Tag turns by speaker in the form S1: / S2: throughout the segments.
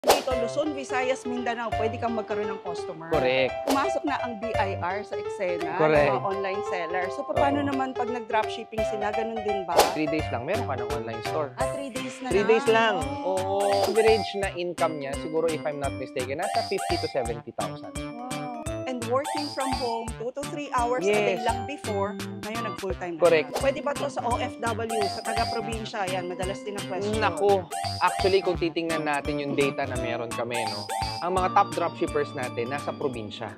S1: Dito, Luzon, Visayas, Mindanao, pwede kang magkaroon ng customer.
S2: Correct.
S1: Pumasok na ang BIR sa eksena ng
S2: Correct.
S1: mga online seller. So, paano naman pag nag-dropshipping sila, ganun din ba?
S2: 3 days lang, meron ka ng online store.
S1: 3 days na
S2: 3 days lang.
S1: Oh.
S2: Oo. Average na income niya, siguro if I'm not mistaken, nasa 50 to 70,000.
S1: Wow. And working from home, 2 to 3 hours a day
S2: Yes.
S1: lang before, ngayon nag-full-time na.
S2: Correct.
S1: Pwede ba to sa OFW, sa taga-probinsya? Yan, madalas din ang question.
S2: Naku, actually kung titingnan natin yung data na meron kami, no, ang mga top dropshippers natin nasa probinsya.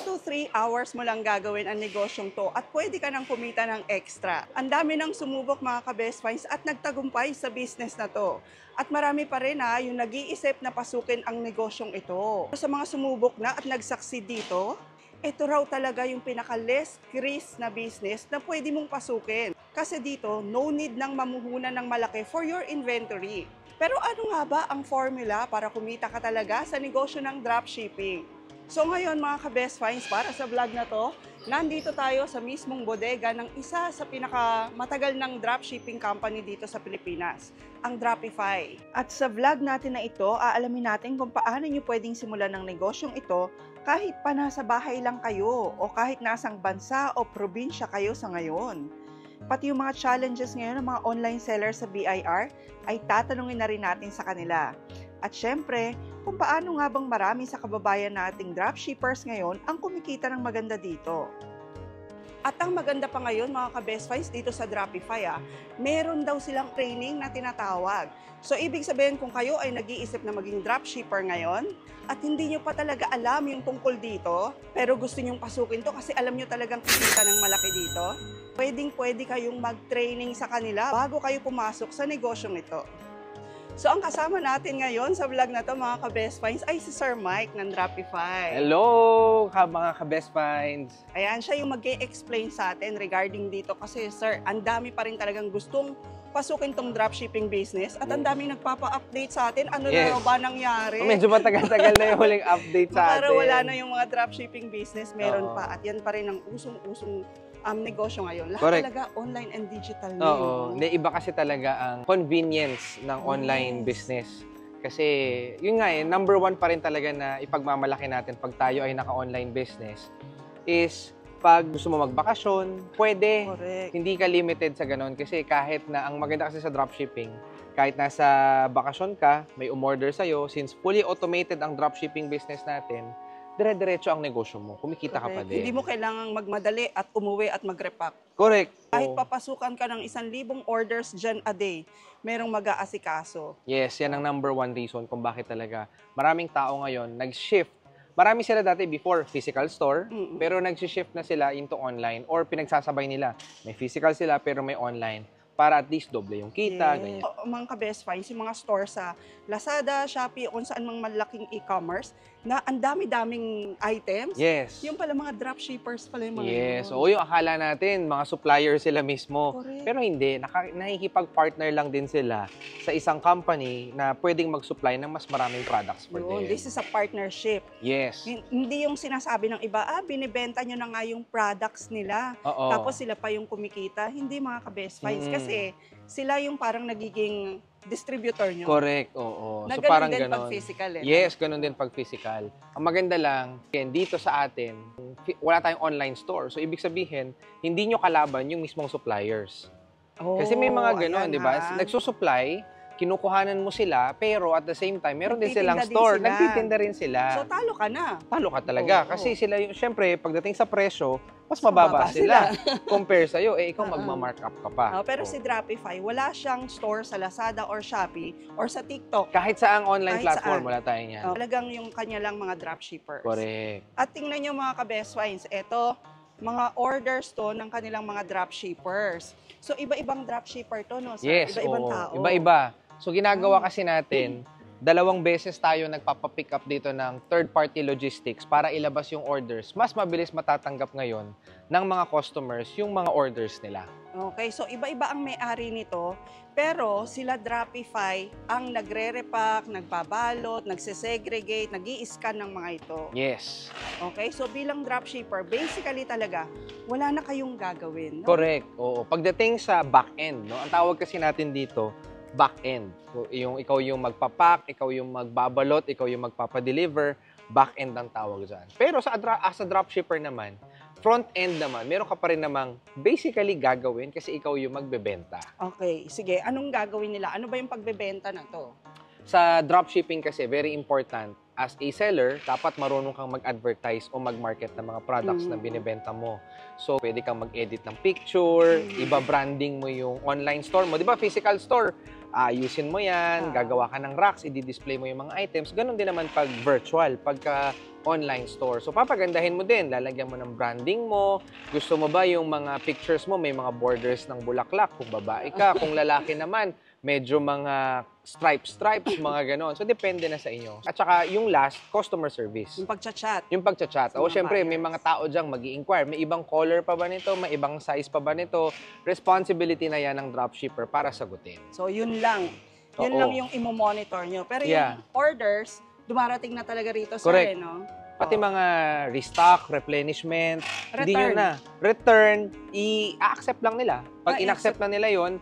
S1: To 3 hours mo lang gagawin ang negosyong to at pwede ka nang kumita ng extra. Ang dami nang sumubok mga ka-best finds at nagtagumpay sa business na to. At marami pa rin yung nag-iisip na pasukin ang negosyong ito. Sa mga sumubok na at nag-succeed dito, ito raw talaga yung pinaka-less risk na business na pwede mong pasukin. Kasi dito, no need nang mamuhunan ng malaki for your inventory. Pero ano nga ba ang formula para kumita ka talaga sa negosyo ng dropshipping? So ngayon mga ka-best finds, para sa vlog na to, nandito tayo sa mismong bodega ng isa sa pinakamatagal ng dropshipping company dito sa Pilipinas, ang Dropify. At sa vlog natin na ito, aalamin natin kung paano nyo pwedeng simulan ng negosyong ito kahit pa nasa bahay lang kayo o kahit nasang bansa o probinsya kayo sa ngayon. Pati yung mga challenges ngayon ng mga online sellers sa BIR ay tatanungin na rin natin sa kanila. At syempre, kung paano nga bang marami sa kababayan nating dropshippers ngayon ang kumikita ng maganda dito. At ang maganda pa ngayon mga ka-best finds dito sa Dropify, meron daw silang training na tinatawag. So ibig sabihin kung kayo ay nag-iisip na maging dropshipper ngayon at hindi nyo pa talaga alam yung tungkol dito, pero gusto nyong pasukin to kasi alam nyo talagang kikita ng malaki dito, pwede kayong mag-training sa kanila bago kayo pumasok sa negosyong ito. So ang kasama natin ngayon sa vlog na to mga ka-best finds ay si Sir Mike ng Dropify.
S2: Hello, mga ka-best finds.
S1: Ayan, siya yung mag-explain sa atin regarding dito kasi sir, ang dami pa rin talagang gustong pasukin tong dropshipping business at ang daming nagpapa-update sa atin. Ano na ba nangyari?
S2: Medyo matagal-tagal na yung huling update sa atin.
S1: Para wala na yung mga dropshipping business, meron pa. At yan pa rin ang usong-usong negosyo ngayon. Lahat
S2: Correct.
S1: talaga online and digital na.
S2: Oo. Iba kasi talaga ang convenience ng online business. Kasi, yun nga number one pa rin talaga na ipagmamalaki natin pag tayo ay naka-online business is pag gusto mo magbakasyon, pwede.
S1: Correct.
S2: Hindi ka limited sa ganun. Kasi kahit na, ang maganda kasi sa dropshipping, kahit nasa bakasyon ka, may umorder sa'yo, since fully automated ang dropshipping business natin, dire-diretso ang negosyo mo. Kumikita ka pa din.
S1: Hindi mo kailangang magmadali at umuwi at mag-repack.
S2: Correct.
S1: Kahit papasukan ka ng 1,000 orders dyan a day, merong mag-aasikaso.
S2: Yes, yan ang number one reason kung bakit talaga maraming tao ngayon nag-shift. Marami sila dati before physical store, pero nag-shift na sila into online or pinagsasabay nila. May physical sila pero may online para at least doble yung kita, ganyan.
S1: Mga ka-best finds, yung mga store sa Lazada, Shopee, kung saan mga malaking e-commerce, na ang dami-daming items.
S2: Yes.
S1: Yung pala mga dropshippers pala yung mga
S2: Yes.
S1: yun.
S2: O yung akala natin, mga supplier sila mismo.
S1: Correct.
S2: Pero hindi. Nakikipag-partner lang din sila sa isang company na pwedeng mag-supply ng mas maraming products for them.
S1: This is a partnership.
S2: Yes.
S1: Hindi yung sinasabi ng iba, binibenta nyo na nga yung products nila.
S2: Oo.
S1: Tapos sila pa yung kumikita. Hindi mga ka-best finds. Kasi sila yung parang nagiging distributor nyo.
S2: Correct, oo.
S1: Na
S2: So
S1: ganun
S2: parang
S1: din
S2: ganon.
S1: pag physical
S2: Yes, ganun din pag physical. Ang maganda lang, dito sa atin, wala tayong online store. So ibig sabihin, hindi nyo kalaban yung mismong suppliers. Kasi may mga ganon, di ba? Nagsusupply, kinukuhanan mo sila, pero at the same time, meron din silang store. Nagtitinda rin sila.
S1: So talo ka na.
S2: Talo ka talaga. Kasi sila, syempre, pagdating sa presyo, mas mababa sila. Compare sa'yo, ikaw magma-markup ka pa.
S1: Pero si Dropify, wala siyang store sa Lazada or Shopee or sa TikTok.
S2: Kahit saang online
S1: Kahit
S2: platform,
S1: saan.
S2: wala tayo niyan.
S1: Talagang yung kanya lang mga dropshippers.
S2: Correct.
S1: At tingnan nyo mga ka-best finds, eto, mga orders to ng kanilang mga dropshippers. So iba-ibang dropshipper to, no? Sa
S2: Yes,
S1: iba-ibang
S2: oo.
S1: tao.
S2: Iba-iba. So ginagawa kasi natin, 2 beses tayo nagpapapick up dito ng third-party logistics para ilabas yung orders. Mas mabilis matatanggap ngayon ng mga customers yung mga orders nila.
S1: Okay, so iba-iba ang may-ari nito, pero sila Dropify ang nagre-repack, nagbabalot, nagsesegregate, nag-i-scan ng mga ito.
S2: Yes.
S1: Okay, so bilang dropshipper, basically talaga, wala na kayong gagawin. No?
S2: Correct. Oo. Pagdating sa back-end, no, ang tawag kasi natin dito, back-end. So, ikaw yung magpapack, ikaw yung magbabalot, ikaw yung magpapadeliver, back-end ang tawag dyan. Pero as a dropshipper naman, front-end naman, meron ka pa rin namang basically gagawin kasi ikaw yung magbebenta.
S1: Okay, sige. Anong gagawin nila? Ano ba yung pagbebenta na to?
S2: Sa dropshipping kasi, very important, as a seller, dapat marunong kang mag-advertise o mag-market ng mga products na binibenta mo. So, pwede kang mag-edit ng picture, iba-branding mo yung online store mo. Di ba, physical store, ayusin mo yan, gagawa ka ng racks, i-display mo yung mga items. Ganon din naman pag virtual, pagka online store. So, papagandahin mo din, lalagyan mo ng branding mo. Gusto mo ba yung mga pictures mo, may mga borders ng bulaklak, kung babae ka, kung lalaki naman, medyo mga stripes, mga ganon. So, depende na sa inyo. At saka, yung last, customer service.
S1: Yung pagchat-chat.
S2: Yung pagchat-chat. O,
S1: Sa mga
S2: syempre, may
S1: buyers.
S2: mga tao dyan mag-i-inquire. May ibang color pa ba nito? May ibang size pa ba nito? Responsibility na yan ng dropshipper para sagutin.
S1: So, yun lang. Yun
S2: Oo.
S1: lang yung imo-monitor nyo. Pero
S2: Yeah.
S1: yung orders, dumarating na talaga rito sa
S2: Correct.
S1: no?
S2: Pati mga restock, replenishment, hindi
S1: Return.
S2: yun na. Return, i-accept lang nila. Pag
S1: i-accept.
S2: in-accept na nila yun,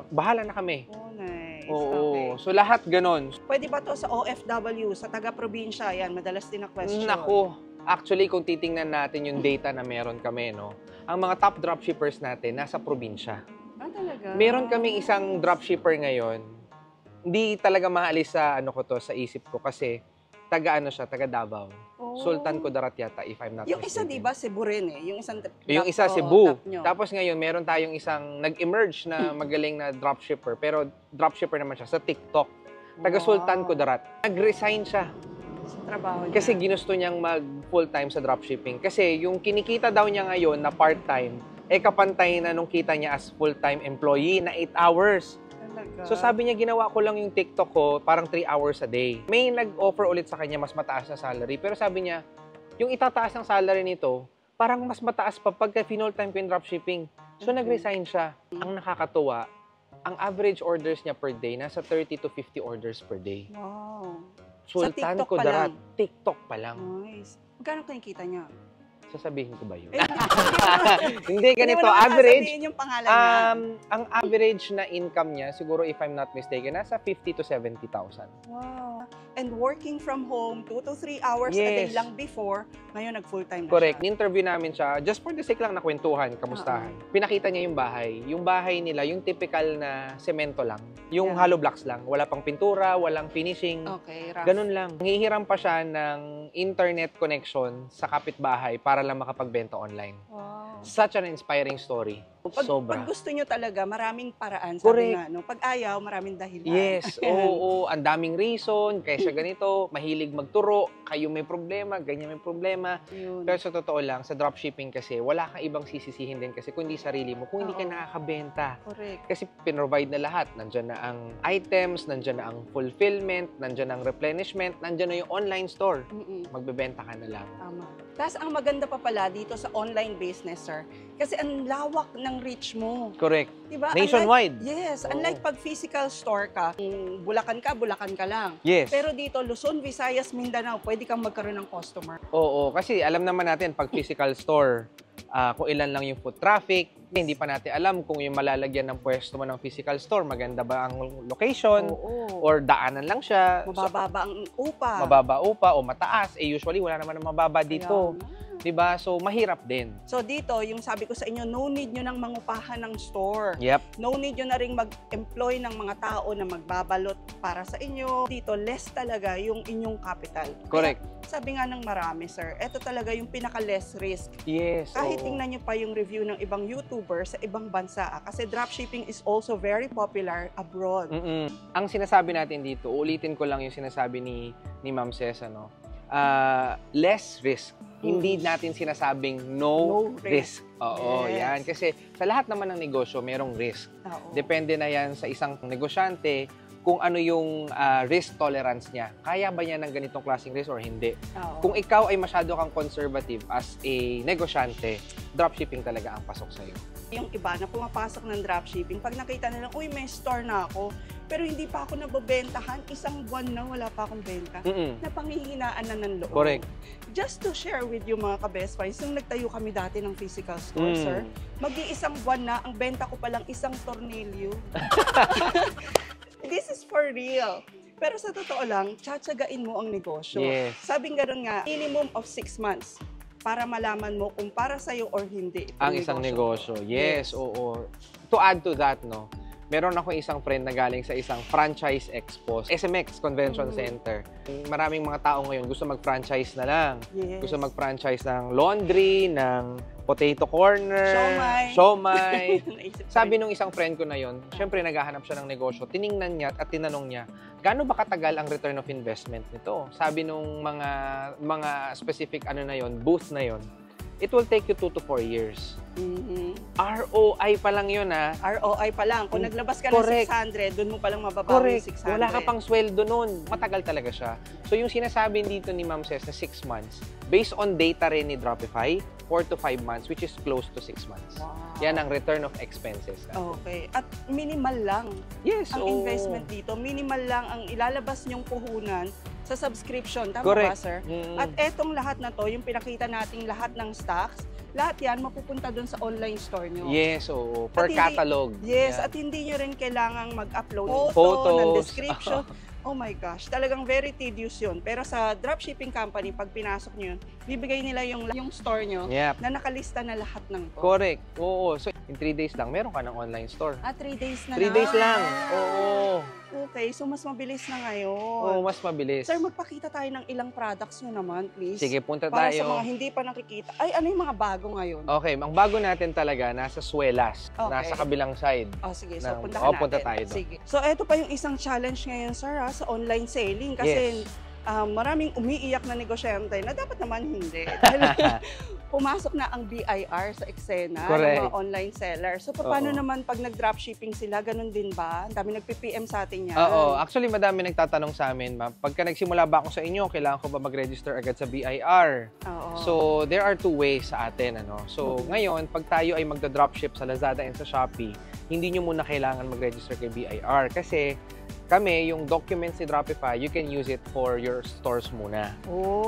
S2: bahala na kami.
S1: Oh, nice.
S2: Oo.
S1: Okay.
S2: So, lahat ganon.
S1: Pwede ba to sa OFW, sa taga-probinsya? Yan, madalas din na question.
S2: Naku, actually, kung titingnan natin yung data na meron kami, no, ang mga top dropshippers natin nasa probinsya.
S1: Ah, talaga?
S2: Meron kaming isang dropshipper ngayon, hindi talaga maalis sa sa isip ko kasi taga Davao.
S1: Oh.
S2: Sultan Kudarat yata, if I'm not
S1: Yung isa,
S2: mistaken.
S1: di ba, Cebu rin eh. Yung isang
S2: Yung isa,
S1: top
S2: Cebu.
S1: nyo.
S2: Tapos ngayon, meron tayong isang nag-emerge na magaling na dropshipper. Pero dropshipper naman siya sa TikTok. Taga Sultan Kudarat. Nag-resign siya.
S1: Sa trabaho niya.
S2: Kasi ginusto niyang mag full-time sa dropshipping. Kasi yung kinikita daw niya ngayon na part-time, kapantay na nung kita niya as full-time employee na 8 hours.
S1: Talaga.
S2: So sabi niya, ginawa ko lang yung TikTok ko parang 3 hours a day. May nag-offer ulit sa kanya mas mataas na salary. Pero sabi niya, yung itataas ng salary nito, parang mas mataas pa pagka full-time ko yung dropshipping. So nag-resign siya. Ang nakakatuwa, ang average orders niya per day, nasa 30 to 50 orders per day.
S1: Wow.
S2: Sultan
S1: TikTok pa
S2: Kudarat,
S1: lang?
S2: TikTok pa lang.
S1: Nice. Magkano kinikita niya?
S2: Sasabihin ko ba yun?
S1: Eh,
S2: Hindi, ganito,
S1: Hindi mo naman
S2: average.
S1: sasabihin yung pangalan niya.
S2: Ang average na income niya, siguro if I'm not mistaken, nasa 50 to 70,000.
S1: Wow. And working from home, 2 to 3 hours a day
S2: Yes.
S1: lang before, ngayon nag-full-time na
S2: Correct.
S1: siya.
S2: Ni-interview namin siya, just for the sake lang na kwentuhan, kamustahan. Pinakita niya yung bahay. Yung bahay nila, yung typical na semento lang. Yung
S1: Yeah.
S2: hollow blocks lang. Wala pang pintura, walang finishing.
S1: Okay, rough.
S2: Ganun lang. Nangihiram pa siya ng internet connection sa kapitbahay para lang makapagbenta online.
S1: Wow.
S2: Such an inspiring story.
S1: Pag
S2: Sobra.
S1: gusto nyo talaga, maraming paraan. Sabi
S2: Correct.
S1: nga, no? Pag ayaw, maraming dahilan.
S2: Yes, oo, ang daming reason, kaya siya ganito, mahilig magturo, kayo may problema, ganyan may problema.
S1: Yun.
S2: Pero sa totoo lang, sa dropshipping kasi, wala kang ibang sisisihin din kasi kundi sarili mo, kung hindi ka
S1: Oo.
S2: nakakabenta.
S1: Correct.
S2: Kasi pinrovide na lahat. Nandyan na ang items, nandyan na ang fulfillment, nandyan ang replenishment, nandyan na yung online store.
S1: Mm-mm.
S2: Magbebenta ka na lang.
S1: Tama. Tapos ang maganda pa pala dito sa online business, sir, kasi ang lawak ng reach mo.
S2: Correct.
S1: Diba?
S2: Nationwide.
S1: Yes.
S2: Oo.
S1: Unlike pag physical store ka, kung Bulacan ka lang.
S2: Yes.
S1: Pero dito, Luzon, Visayas, Mindanao, pwede kang magkaroon ng customer.
S2: Oo, kasi alam naman natin pag physical store, kung ilan lang yung foot traffic, hindi pa natin alam kung yung malalagyan ng pwesto mo ng physical store, maganda ba ang location,
S1: Oo.
S2: or daanan lang siya. So,
S1: Mababa ang upa.
S2: mababa upa o mataas, usually wala naman ang mababa dito.
S1: Kaya nga.
S2: 'Di ba? So mahirap din.
S1: So dito, yung sabi ko sa inyo, no need nyo nang mangupahan ng store.
S2: Yep.
S1: No need nyo na rin mag-employ ng mga tao na magbabalot para sa inyo. Dito, less talaga yung inyong capital.
S2: Correct.
S1: Kaya, sabi nga ng marami, sir, ito talaga yung pinaka-less risk.
S2: Yes.
S1: Kahit
S2: oo.
S1: tingnan nyo pa yung review ng ibang YouTuber sa ibang bansa. Kasi dropshipping is also very popular abroad.
S2: Mm-mm. Ang sinasabi natin dito, ulitin ko lang yung sinasabi ni Ma'am Cesa, no? Less risk. Hindi natin sinasabing no
S1: No
S2: risk. Oo,
S1: Yes.
S2: yan. Kasi sa lahat naman ng negosyo, merong risk.
S1: Oo.
S2: Depende na yan sa isang negosyante kung ano yung risk tolerance niya. Kaya ba niya ng ganitong klaseng risk or hindi?
S1: Oo.
S2: Kung ikaw ay masyado kang conservative as a negosyante, dropshipping talaga ang pasok sa'yo.
S1: Yung iba na pumapasok ng dropshipping, pag nakita nila, uy, may store na ako, pero hindi pa ako nababentahan, isang buwan na wala pa akong benta. Napanghihinaan na ng loob.
S2: Correct.
S1: Just to share with you mga ka-best finds, nung nagtayo kami dati ng physical store, sir, mag-iisang buwan na, ang benta ko palang isang tornilyo. This is for real. Pero sa totoo lang, tsatsagain mo ang negosyo.
S2: Yes.
S1: Sabing gano'n nga, minimum of 6 months para malaman mo kung para sa'yo or hindi.
S2: Ang isang negosyo. Yes, oo. To add to that, no, meron ako isang friend na galing sa isang franchise expo, SMX Convention Center. Maraming mga tao ngayon gusto mag-franchise na lang.
S1: Yes.
S2: Gusto mag-franchise ng laundry, ng potato corner, siomai. Sabi nung isang friend ko na yon, syempre naghahanap siya ng negosyo, tiningnan niya at tinanong niya, gaano ba katagal ang return of investment nito? Sabi nung mga specific na yon, booth na yon, it will take you 2 to 4 years. ROI pa lang yun,
S1: ROI pa lang. Kung naglabas ka ng 600, doon mo palang mababawi yung 600.
S2: Wala ka pang sweldo nun. Matagal talaga siya. So yung sinasabi dito ni Ma'am Ces na 6 months, based on data rin ni Dropify, 4 to 5 months, which is close to 6 months.
S1: Wow.
S2: Yan ang return of expenses.
S1: Okay. At minimal lang
S2: Yes.
S1: ang investment dito. Minimal lang ang ilalabas niyong puhunan sa subscription. Tama
S2: Correct.
S1: ba, sir? At etong lahat na to, yung pinakita nating lahat ng stocks, lahat yan mapupunta doon sa online store nyo.
S2: Yes, oo. Per
S1: At
S2: catalog.
S1: Yes,
S2: Yan.
S1: at hindi nyo rin kailangang mag-upload ng
S2: Photos.
S1: photo, ng description. Oh my gosh, talagang very tedious yun. Pero sa dropshipping company, pag pinasok nyo yun, bibigay nila yung store nyo
S2: Yep.
S1: na nakalista na lahat ng to.
S2: Correct. Oo. So, in 3 days lang, meron ka ng online store.
S1: 3 days na
S2: 3 days lang. Oo.
S1: Okay, so mas mabilis na ngayon.
S2: Oo, mas mabilis.
S1: Sir, magpakita tayo ng ilang products nyo naman, please.
S2: Sige, punta
S1: Para
S2: tayo.
S1: sa mga hindi pa nakikita. Ay, ano yung mga bago ngayon?
S2: Okay, ang bago natin talaga, nasa Suelas.
S1: Okay.
S2: Nasa kabilang side.
S1: Oh, sige. So,
S2: ng-
S1: puntahan natin.
S2: punta tayo doon.
S1: Sige. So, ito pa yung isang challenge ngayon, sir, sa online selling. Kasi maraming umiiyak na negosyante na dapat naman hindi. Dahil pumasok na ang BIR sa eksena ng
S2: Correct.
S1: mga online seller. So, paano
S2: Oo.
S1: naman pag nag-dropshipping sila? Ganun din ba? Ang dami nagpi-PM sa atin yan.
S2: Oo, actually madami nagtatanong sa amin, ma'am. Pagka nagsimula ba ako sa inyo, kailangan ko ba mag-register agad sa BIR?
S1: Oo.
S2: So, there are 2 ways sa atin, So, ngayon, pag tayo ay magda-dropship sa Lazada and sa Shopee, hindi nyo muna kailangan mag-register kay BIR kasi kami, yung documents ni Dropify, you can use it for your stores muna.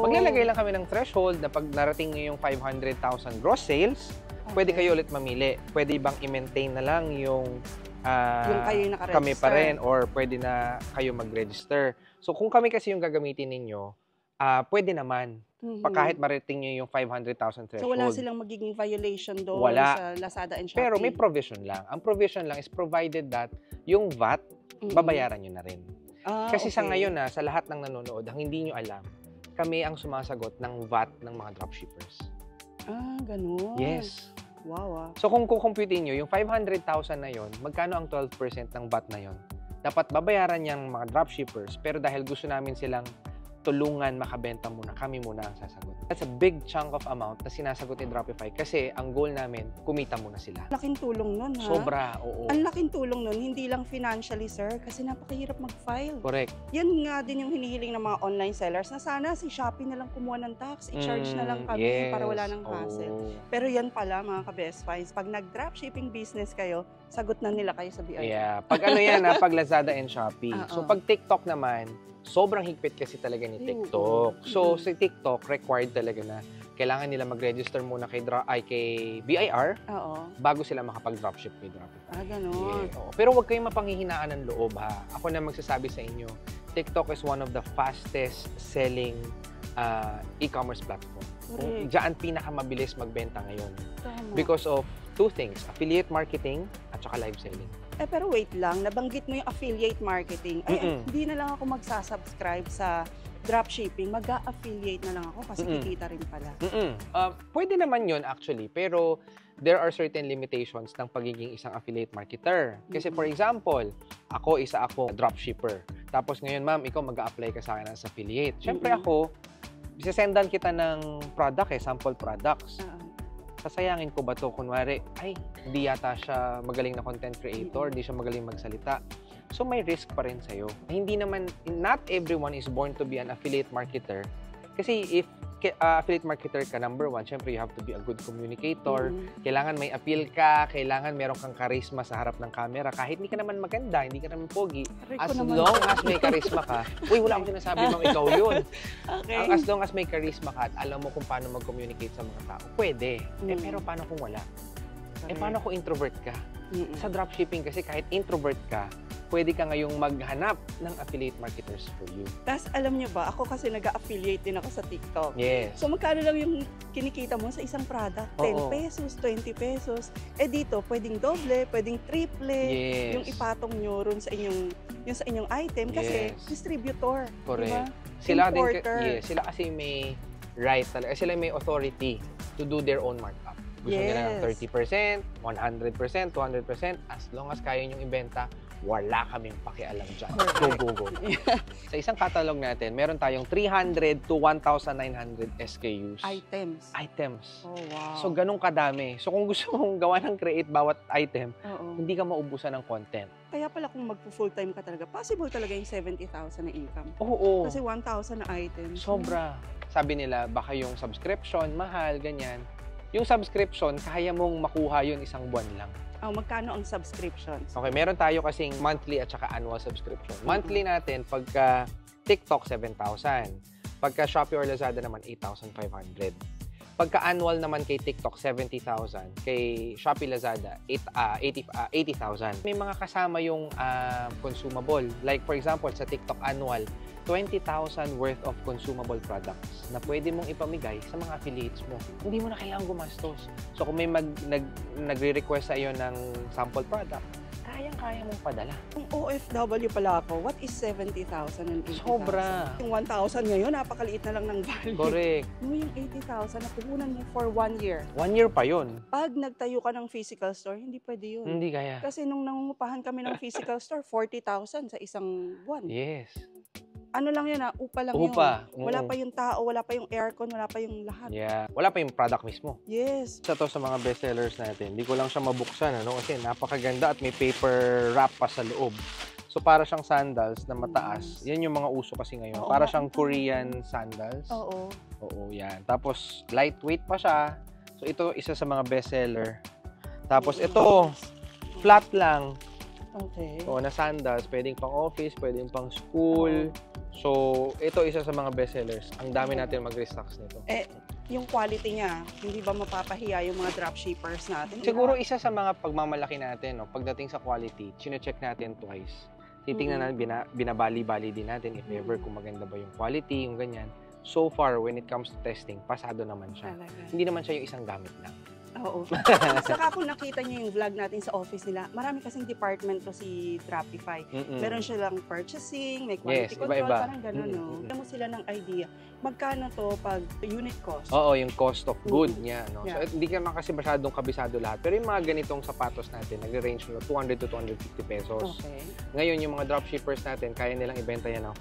S2: Maglalagay lang kami ng threshold na pag narating nyo yung 500,000 gross sales, pwede kayo ulit mamili. Pwede bang i-maintain na lang yung
S1: kayo yung nakaregister.
S2: kami pa rin or pwede na kayo mag-register. So kung kami kasi yung gagamitin ninyo, pwede naman. Kahit marating nyo yung 500,000 threshold.
S1: So, wala silang magiging violation doon
S2: Wala.
S1: sa Lazada and Shopee?
S2: Pero may provision lang. Ang provision lang is provided that yung VAT, babayaran nyo na rin. Kasi sa ngayon sa lahat ng nanonood, ang hindi nyo alam, kami ang sumasagot ng VAT ng mga dropshippers.
S1: Ganun.
S2: Yes.
S1: Wow.
S2: So kung kukumputin nyo, yung 500,000 na yon, magkano ang 12% ng VAT na yon? Dapat babayaran niyang mga dropshippers, pero dahil gusto namin silang tulungan makabenta muna, kami muna ang sasagot. That's a big chunk of amount na sinasagot ni Dropify kasi ang goal namin, kumita muna sila.
S1: Laking tulong nun, ha?
S2: Sobra, oo.
S1: Ang laking tulong nun, hindi lang financially, sir, kasi napakahirap mag-file.
S2: Correct.
S1: Yan nga din yung hinihiling ng mga online sellers na sana si Shopee na lang kumuha ng tax, i-charge na lang kami para wala nang hassle. Pero yan pala, mga ka-best finds, pag nag-dropshipping business kayo, sagot na nila kayo sa BIR.
S2: Yeah. Pag pag Lazada and Shopee. So pag TikTok naman, sobrang higpit kasi talaga ni TikTok. So sa TikTok, required talaga na kailangan nila mag-register muna kay BIR bago sila makapag-dropship kay Dropify.
S1: Ganun.
S2: Yeah, pero huwag kayong mapanghihinaan ng loob, ha. Ako na magsasabi sa inyo, TikTok is one of the fastest selling e-commerce platform. Diyan pinakamabilis magbenta ngayon.
S1: Tama.
S2: Because of 2 things, affiliate marketing at saka live selling.
S1: Pero wait lang, nabanggit mo yung affiliate marketing. Hindi na lang ako magsasubscribe sa dropshipping, mag-a-affiliate na lang ako kasi kikita rin pala.
S2: Pwede naman yun actually, pero there are certain limitations ng pagiging isang affiliate marketer. Kasi for example, isa ako dropshipper. Tapos ngayon, ma'am, ikaw mag-a-apply ka sa akin as affiliate. Siyempre ako, sisendan kita ng product sample products. Sasayangin ko ba to? Kunwari, hindi yata siya magaling na content creator, hindi siya magaling magsalita. So may risk pa rin sa'yo. Hindi naman, not everyone is born to be an affiliate marketer. Kasi if affiliate marketer ka, number one, syempre you have to be a good communicator. Kailangan may appeal ka, kailangan meron kang charisma sa harap ng camera. Kahit hindi ka naman maganda, hindi ka naman pogi. As long as may charisma ka, uy, wala akong sinasabi mong ikaw yun.
S1: Okay.
S2: As long as may charisma ka at alam mo kung paano mag-communicate sa mga tao, pwede. Pero paano kung wala? Paano kung introvert ka? Sa dropshipping kasi kahit introvert ka, pwede ka ngayong maghanap ng affiliate marketers for you.
S1: Tapos alam nyo ba, ako kasi nag-affiliate din ako sa TikTok.
S2: Yes.
S1: So magkano lang yung kinikita mo sa isang product? 10 pesos, 20 pesos. Eh dito, pwedeng doble, pwedeng triple.
S2: Yes.
S1: Yung ipatong nyo ron sa inyong item kasi distributor.
S2: Correct.
S1: Diba?
S2: Sila
S1: Importer.
S2: sila kasi may right talaga. Sila may authority to do their own markup. Gusto nila ng 30%, 100%, 200%. As long as kaya nyong ibenta, wala kaming pakialam dyan. Go. Sa isang catalog natin, meron tayong 300 to 1,900 SKUs. Items.
S1: Oh, wow.
S2: So, ganun kadami. So, kung gusto mong gawa ng create bawat item, hindi ka maubusan ng content.
S1: Kaya pala kung mag-full-time ka talaga, possible talaga yung 70,000 na income.
S2: Oo.
S1: Kasi 1,000 na items.
S2: Sobra. Sabi nila, baka yung subscription, mahal, ganyan. Yung subscription, kaya mong makuha yun isang buwan lang.
S1: Magkano ang subscriptions?
S2: Okay, meron tayo kasing monthly at saka annual subscription. Monthly natin, pagka TikTok, 7,000. Pagka Shopee or Lazada naman, 8,500. Pagka annual naman kay TikTok, 70,000. Kay Shopee, Lazada, 80,000. May mga kasama yung consumable. Like for example, sa TikTok annual, 20,000 worth of consumable products na pwede mong ipamigay sa mga affiliates mo. Hindi mo na kailangan gumastos. So kung may nagre-request sa iyo ng sample product, kayang-kaya mong padala.
S1: Kung OFW pala ako, what is 70,000 and 80,000?
S2: Sobra.
S1: Yung 1,000 ngayon, napakaliit na lang ng value.
S2: Correct.
S1: Yung 80,000 na puhunan mo for 1 year.
S2: 1 year pa yun.
S1: Pag nagtayo ka ng physical store, hindi pwede yun.
S2: Hindi kaya.
S1: Kasi nung nangungupahan kami ng physical store, 40,000 sa isang buwan.
S2: Yes.
S1: Ano lang yun upa lang
S2: Upa.
S1: yun. Wala pa yung tao, wala pa yung aircon, wala pa yung lahat.
S2: Yeah. Wala pa yung product mismo.
S1: Yes.
S2: Isa to sa mga bestsellers natin. Hindi ko lang siya mabuksan, kasi napakaganda at may paper wrap pa sa loob. So para siyang sandals na mataas. Yan yung mga uso kasi ngayon. Para siyang Korean sandals.
S1: Oo.
S2: Oo, yan. Tapos lightweight pa siya. So ito isa sa mga bestseller. Tapos ito, flat lang.
S1: Okay.
S2: O na sandals, pwedeng pang office, pwedeng pang school. So, ito isa sa mga bestsellers. Ang dami natin mag-restocks nito.
S1: Yung quality niya, hindi ba mapapahiya yung mga dropshippers natin?
S2: Siguro isa sa mga pagmamalaki natin, pagdating sa quality, chine-check natin twice. Titingnan natin, binabali-bali din natin if ever kung maganda ba yung quality, yung ganyan. So far, when it comes to testing, pasado naman siya.
S1: Talaga.
S2: Hindi naman siya yung isang gamit lang.
S1: Oo. Saka kung nakita niyo yung vlog natin sa office nila, marami kasing department to si Dropify. Meron silang purchasing, may quality control,
S2: iba-iba.
S1: parang gano'n, no? Alam mo sila ng idea. Magkano to pag unit cost?
S2: Oo, yung cost of good niya. No?
S1: Yeah.
S2: So, hindi ka naman kasi masyadong kabisado lahat. Pero yung mga ganitong sapatos natin, nag-range nyo 200 to 250 pesos.
S1: Okay.
S2: Ngayon, yung mga dropshippers natin, kaya nilang ibenta yan ng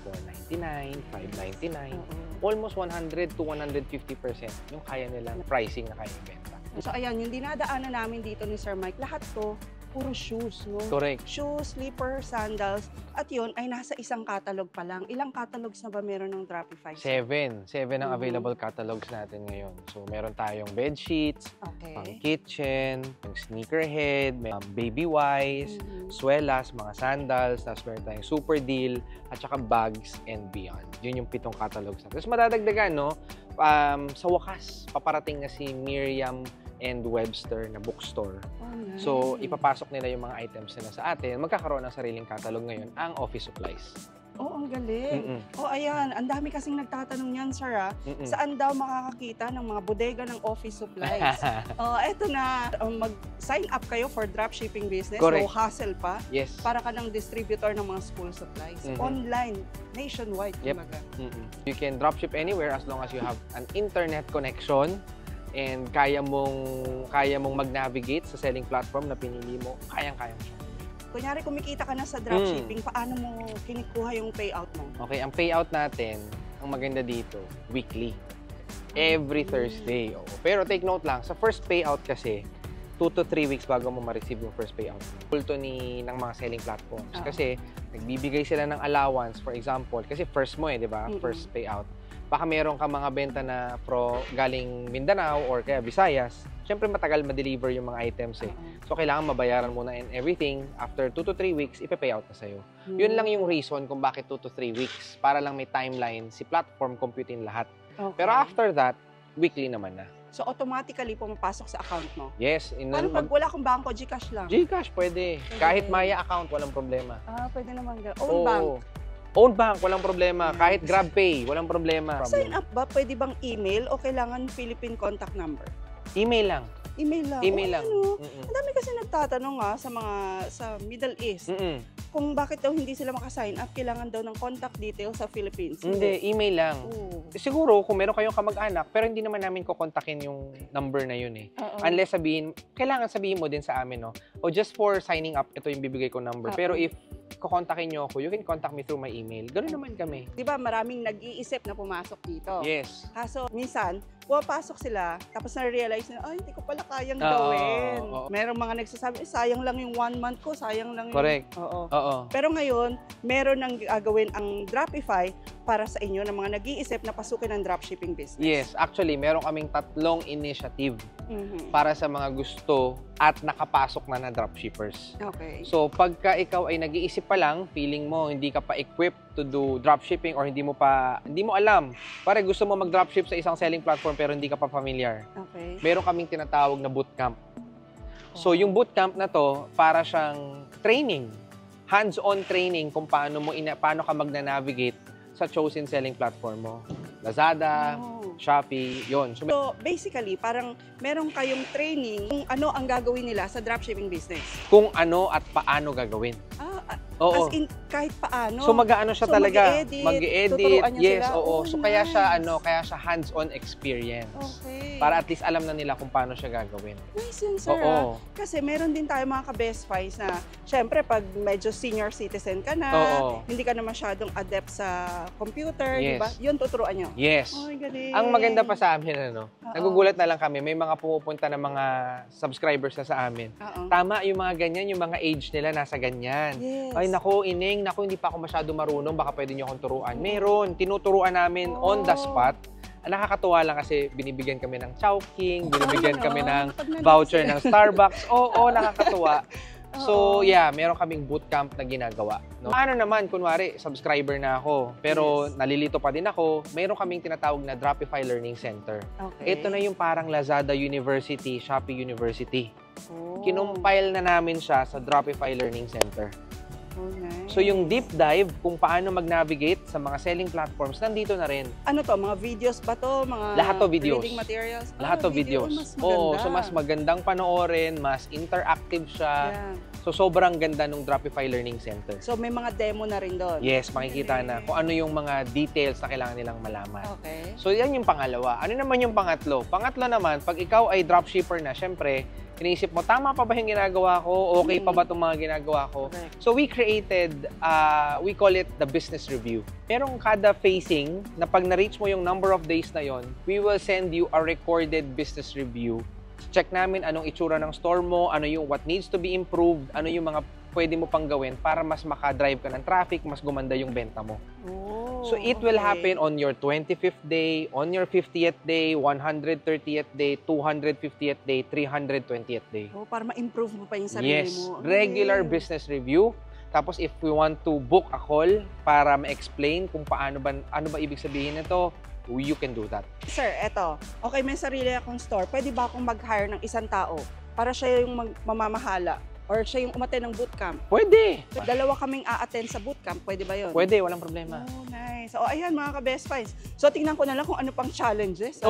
S2: 499, 599. Almost 100 to 150% yung kaya nilang pricing na kaya ibenta.
S1: So ayan, yung dinadaanan namin dito ni Sir Mike, lahat to, puro shoes, no?
S2: Correct.
S1: Shoes, slipper, sandals, at yun ay nasa isang catalog pa lang. Ilang catalogs na ba meron ng Dropify?
S2: 7 ang available catalogs natin ngayon. So, meron tayong bed sheets,
S1: Okay.
S2: pang kitchen, yung sneakerhead, may baby wise, swelas, mga sandals, tapos meron tayong super deal, at saka bags and beyond. Yun yung 7 catalogs natin. Tapos madadagdagan, no? Sa wakas, paparating na si Miriam and Webster na bookstore.
S1: Nice.
S2: So, ipapasok nila yung mga items nila sa atin. Magkakaroon ng sariling catalog ngayon ang office supplies.
S1: Ang galing. Ayan, ang dami kasing nagtatanong niyan, sir, Saan daw makakakita ng mga bodega ng office supplies? Eto na, mag-sign up kayo for dropshipping business.
S2: Correct.
S1: No hassle pa.
S2: Yes.
S1: Para ka ng distributor ng mga school supplies. Online, nationwide.
S2: Yep. You can dropship anywhere as long as you have an internet connection and kaya mong mag-navigate sa selling platform na pinili mo, kayang-kaya mo siya.
S1: Kunyari, kumikita ka na sa dropshipping, paano mo kinikuha yung payout mo?
S2: Okay, ang payout natin, ang maganda dito, weekly. Every Thursday. Oo. Pero take note lang, sa first payout kasi, 2 to 3 weeks bago mo ma-receive yung first payout. Kulto ng mga selling platforms. Kasi nagbibigay sila ng allowance, for example, kasi first mo di ba? First payout. Baka meron ka mga benta na galing Mindanao or kaya Visayas. Siyempre matagal ma-deliver yung mga items So kailangan mabayaran muna and everything. After 2 to 3 weeks, ipe-payout na sa'yo. Yun lang yung reason kung bakit 2 to 3 weeks. Para lang may timeline, si platform computein lahat. Pero after that, weekly naman na.
S1: So, automatically pumapasok sa account mo?
S2: Yes.
S1: Paano pag wala akong bangko, GCash lang?
S2: GCash, pwede. Kahit Maya account, walang problema.
S1: Pwede naman. Own bank?
S2: Own bank, walang problema. Kahit GrabPay, walang problema.
S1: Sign up ba? Pwede bang email o kailangan Philippine contact number?
S2: Email lang.
S1: Email lang?
S2: Email lang.
S1: Ang dami kasi nagtatanong sa Middle East. Kung bakit daw hindi sila makasign up, kailangan daw ng contact details sa Philippines.
S2: Hindi, email lang. Siguro, kung meron kayong kamag-anak, pero hindi naman namin kukontakin yung number na yun Unless kailangan sabihin mo din sa amin, no? O just for signing up, ito yung bibigay ko number. Pero if kukontakin nyo ako, you can contact me through my email. Ganun naman kami.
S1: Di ba maraming nag-iisip na pumasok dito?
S2: Yes.
S1: Kaso, minsan, pumapasok sila, tapos na-realize na, ay, hindi ko pala kayang gawin. Merong mga nagsasabi, sayang lang yung 1 month ko, sayang lang yung...
S2: Correct.
S1: Oo. Pero ngayon, meron nang gagawin ang Dropify para sa inyo ng mga nag-iisip na pasukin ang dropshipping business.
S2: Yes. Actually, meron kaming 3 initiative para sa mga gusto at nakapasok na dropshippers.
S1: Okay.
S2: So, pagka ikaw ay nag-iisip pa lang, feeling mo hindi ka pa equipped to do dropshipping or hindi mo alam, pare gusto mo mag-dropship sa isang selling platform pero hindi ka pa familiar.
S1: Okay.
S2: Meron kaming tinatawag na bootcamp. So, yung bootcamp na to, para siyang training, hands-on training kung paano ka magna-navigate sa chosen selling platform mo. Lazada, Shopee, yon.
S1: So, basically, parang meron kayong training kung ano ang gagawin nila sa dropshipping business.
S2: Kung ano at paano gagawin.
S1: As in, kahit paano.
S2: So, mag-aano siya talaga.
S1: Mag-edit.
S2: Tuturuan niya
S1: sila.
S2: So,
S1: nice.
S2: kaya siya hands-on experience.
S1: Okay.
S2: Para at least alam na nila kung paano siya gagawin.
S1: Nice yun, sir. Kasi meron din tayo mga ka-best finds na, syempre, pag medyo senior citizen ka na, hindi ka na masyadong adept sa computer, di ba? Yun, tuturuan nyo.
S2: Yes.
S1: Ay, galing.
S2: Ang maganda pa sa amin, nagugulat na lang kami, may mga pumupunta na mga subscribers na sa amin. Tama, yung mga ganyan, yung mga age nila nasa ganyan.
S1: Yes.
S2: Ay, naku, hindi pa ako masyado marunong, baka pwede nyo akong turuan. Meron, tinuturuan namin on the spot. Nakakatuwa lang kasi binibigyan kami ng Chowking, binibigyan kami ng voucher ng Starbucks. Nakakatuwa. So, meron kaming bootcamp na ginagawa. No? Ano naman, kunwari, subscriber na ako, pero nalilito pa din ako, meron kaming tinatawag na Dropify Learning Center.
S1: Okay.
S2: Ito na yung parang Lazada University, Shopee University. Kinumpile na namin siya sa Dropify Learning Center.
S1: Nice.
S2: So, yung deep dive kung paano mag-navigate sa mga selling platforms, nandito na rin.
S1: Ano to? Mga videos ba to? Mga
S2: lahat to videos.
S1: reading materials?
S2: Lahat to videos.
S1: Mas maganda.
S2: So mas magandang panoorin, mas interactive siya. So, sobrang ganda ng Dropify Learning Center.
S1: So, may mga demo na rin doon?
S2: Yes, makikita na kung ano yung mga details na kailangan nilang malaman.
S1: Okay.
S2: So, yan yung pangalawa. Ano naman yung pangatlo? Pangatlo naman, pag ikaw ay dropshipper na, syempre, iniisip mo, tama pa ba yung ginagawa ko? Okay pa ba itong mga ginagawa ko?
S1: Correct.
S2: So, we created, we call it the business review. Merong kada facing na pag na-reach mo yung number of days na yon, we will send you a recorded business review. Check namin anong itsura ng store mo, ano yung what needs to be improved, ano yung mga pwede mo pang gawin para mas makadrive ka ng traffic, mas gumanda yung benta mo. So, it will happen on your 25th day, on your 50th day, 130th day, 250th day, 320th day.
S1: Para ma-improve mo pa yung sarili mo.
S2: Regular business review. Tapos, if we want to book a call para ma-explain kung ano ba ibig sabihin nito, you can do that.
S1: Sir, eto. Okay, may sarili akong store. Pwede ba akong mag-hire ng isang tao para siya yung mamamahala? Or siya yung umattend ng bootcamp?
S2: Pwede.
S1: Dalawa kaming a-attend sa bootcamp. Pwede ba yun?
S2: Pwede, walang problema.
S1: Nice. Ayan mga ka-best finds. So, tingnan ko na lang kung ano pang challenges.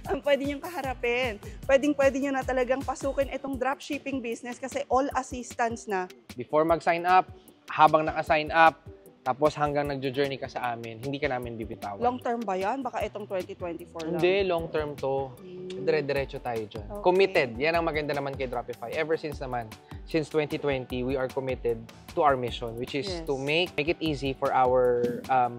S1: Ang pwede niyong kaharapin. Pwede niyo na talagang pasukin itong dropshipping business kasi all assistance na.
S2: Before mag-sign up, habang naka-sign up, tapos hanggang nagjo-journey ka sa amin, hindi ka namin bibitawan.
S1: Long term ba yan? Baka itong 2024 lang.
S2: Hindi, long term to. Dire-diretso tayo dyan.
S1: Okay.
S2: Committed. Yan ang maganda naman kay Dropify. Ever since naman, since 2020, we are committed to our mission, which is
S1: Yes.
S2: to make it easy for our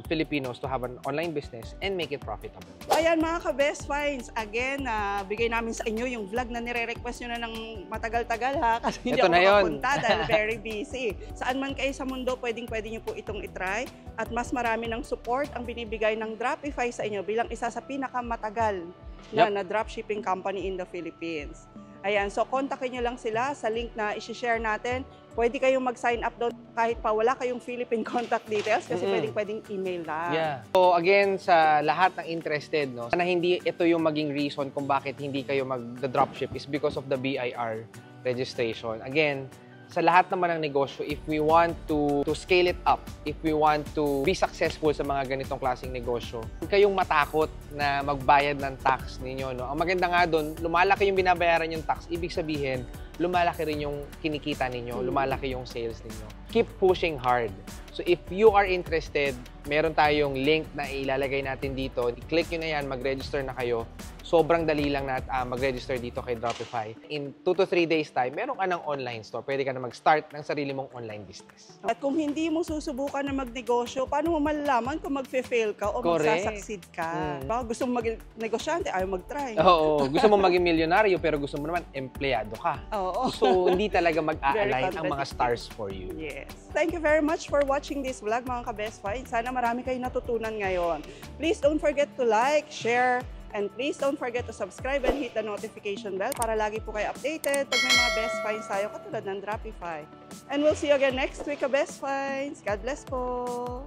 S2: Filipinos to have an online business and make it profitable.
S1: Ayan mga ka-Best Finds, again, bigay namin sa inyo yung vlog na nire-request nyo na ng matagal-tagal ha, kasi hindi
S2: Ito
S1: ako
S2: na yun.
S1: makapunta dahil very busy. Saan man kayo sa mundo, pwedeng-pwede nyo po itong itry at mas marami ng support ang binibigay ng Dropify sa inyo bilang isa sa pinakamatagal na dropshipping company in the Philippines. Ayan, so kontakin nyo lang sila sa link na isi-share natin. Pwede kayong mag-sign up doon kahit pa wala kayong Philippine contact details kasi pwedeng email lang.
S2: Yeah. So again, sa lahat ng interested, no, sana hindi ito yung maging reason kung bakit hindi kayo mag-dropship is because of the BIR registration. Again, sa lahat naman ng negosyo, if we want to scale it up, if we want to be successful sa mga ganitong klaseng negosyo, huwag kayong matakot na magbayad ng tax ninyo. No? Ang maganda nga doon, lumalaki yung binabayaran yung tax. Ibig sabihin, lumalaki rin yung kinikita ninyo, lumalaki yung sales ninyo. Keep pushing hard. So if you are interested, meron tayong link na ilalagay natin dito. I-click nyo na yan, mag-register na kayo. Sobrang dali lang na mag-register dito kay Dropify. In 2 to 3 days time, meron ka ng online store. Pwede ka na mag-start ng sarili mong online business.
S1: At kung hindi mo susubukan na magnegosyo, paano mo malalaman kung magfe-fail ka o
S2: Correct.
S1: magsasucceed ka? Baka gusto mo maging negosyante, ayaw mag-try.
S2: Oo. Gusto mo maging milyonaryo, pero gusto mo naman empleyado ka.
S1: Oo.
S2: So, hindi talaga mag-a-align ang mga
S1: contradicting.
S2: stars for you.
S1: Yes. Thank you very much for watching this vlog, mga ka-Best Finds. Sana marami kayong natutunan ngayon. Please don't forget to like, share, and please don't forget to subscribe and hit the notification bell para lagi po kayo updated pag may mga Best Finds tayo katulad ng Dropify. And we'll see you again next week, ka-Best Finds. God bless po!